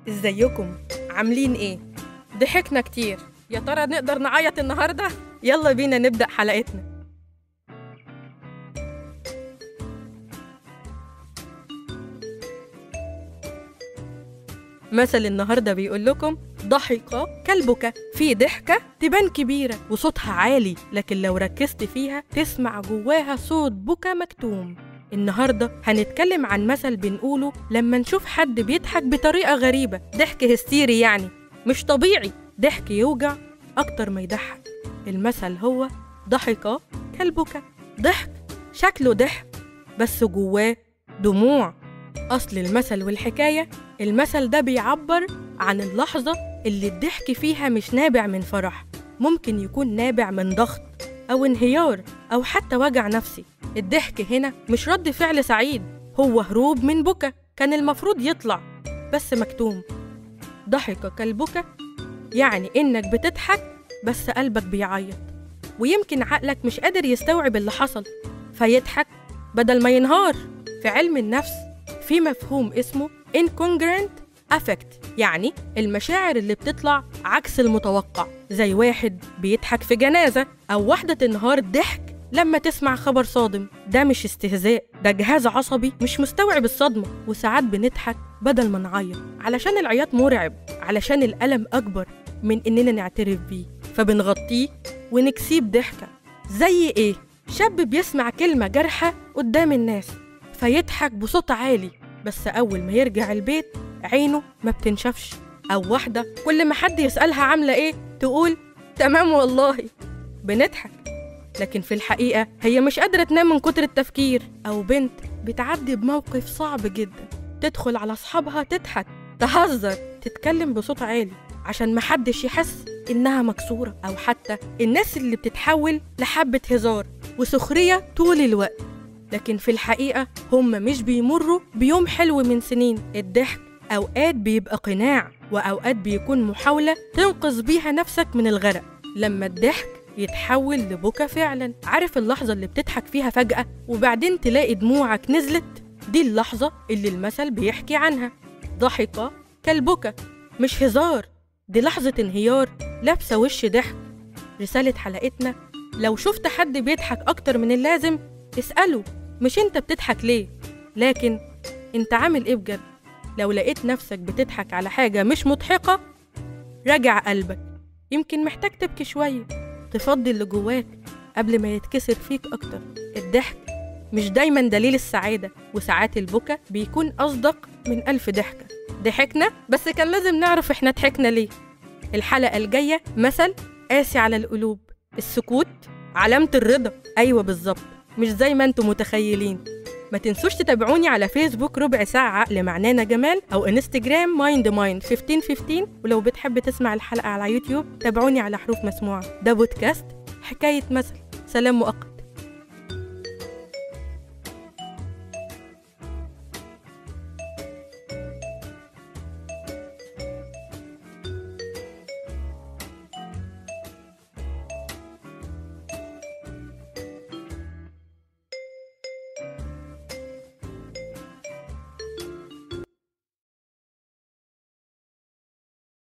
ازيكم؟ عاملين ايه؟ ضحكنا كتير، يا ترى نقدر نعيط النهارده؟ يلا بينا نبدأ حلقتنا. مثل النهارده بيقول لكم: ضحك كلبك. في ضحكة تبان كبيرة وصوتها عالي، لكن لو ركزت فيها تسمع جواها صوت بكا مكتوم. النهارده هنتكلم عن مثل بنقوله لما نشوف حد بيضحك بطريقة غريبة، ضحك هستيري يعني مش طبيعي، ضحك يوجع أكتر ما يضحك. المثل هو ضحك كلبك. ضحك شكله ضحك بس جواه دموع. أصل المثل والحكاية، المثل ده بيعبر عن اللحظة اللي الضحك فيها مش نابع من فرح، ممكن يكون نابع من ضغط أو انهيار أو حتى وجع نفسي. الضحك هنا مش رد فعل سعيد، هو هروب من بكا كان المفروض يطلع بس مكتوم. ضحك كلبك يعني إنك بتضحك بس قلبك بيعيط، ويمكن عقلك مش قادر يستوعب اللي حصل فيضحك بدل ما ينهار. في علم النفس في مفهوم اسمه incongruent affect، يعني المشاعر اللي بتطلع عكس المتوقع، زي واحد بيضحك في جنازة أو واحدة تنهار ضحك لما تسمع خبر صادم. ده مش استهزاء، ده جهاز عصبي مش مستوعب الصدمة. وساعات بنضحك بدل ما نعيط علشان العياط مرعب، علشان الألم أكبر من إننا نعترف بيه، فبنغطيه ونكسيه بضحكة. زي إيه؟ شاب بيسمع كلمة جارحة قدام الناس فيضحك بصوت عالي، بس أول ما يرجع البيت عينه ما بتنشفش. أو واحدة كل ما حد يسألها عاملة إيه تقول تمام والله. بنضحك لكن في الحقيقة هي مش قادرة تنام من كتر التفكير. أو بنت بتعدي بموقف صعب جدا تدخل على أصحابها تضحك، تهزر، تتكلم بصوت عالي عشان محدش يحس إنها مكسورة. أو حتى الناس اللي بتتحول لحبة هزار وسخرية طول الوقت، لكن في الحقيقة هم مش بيمروا بيوم حلو من سنين. الضحك أوقات بيبقى قناع، وأوقات بيكون محاولة تنقذ بيها نفسك من الغرق. لما الضحك يتحول لبكا فعلا، عارف اللحظة اللي بتضحك فيها فجأة وبعدين تلاقي دموعك نزلت؟ دي اللحظة اللي المثل بيحكي عنها. ضحك كالبكا مش هزار، دي لحظة انهيار لابسة وش ضحك. رسالة حلقتنا: لو شفت حد بيضحك أكتر من اللازم اسأله مش انت بتضحك ليه، لكن انت عامل ايه بجد. لو لقيت نفسك بتضحك على حاجة مش مضحكة راجع قلبك، يمكن محتاج تبكي شوية تفضي اللي جواك قبل ما يتكسر فيك أكتر. الضحك مش دايما دليل السعادة، وساعات البكا بيكون أصدق من 1000 ضحكة. ضحكنا بس كان لازم نعرف احنا ضحكنا ليه. الحلقة الجاية مثل قاسي على القلوب: السكوت علامة الرضا. أيوة بالظبط، مش زي ما انتم متخيلين. ما تنسوش تتابعوني على فيسبوك ربع ساعة عقل مع نانا جمال، أو انستجرام مايند 1515. ولو بتحب تسمع الحلقة على يوتيوب تابعوني على حروف مسموعة. ده بودكاست حكاية مثل. سلام مؤقت.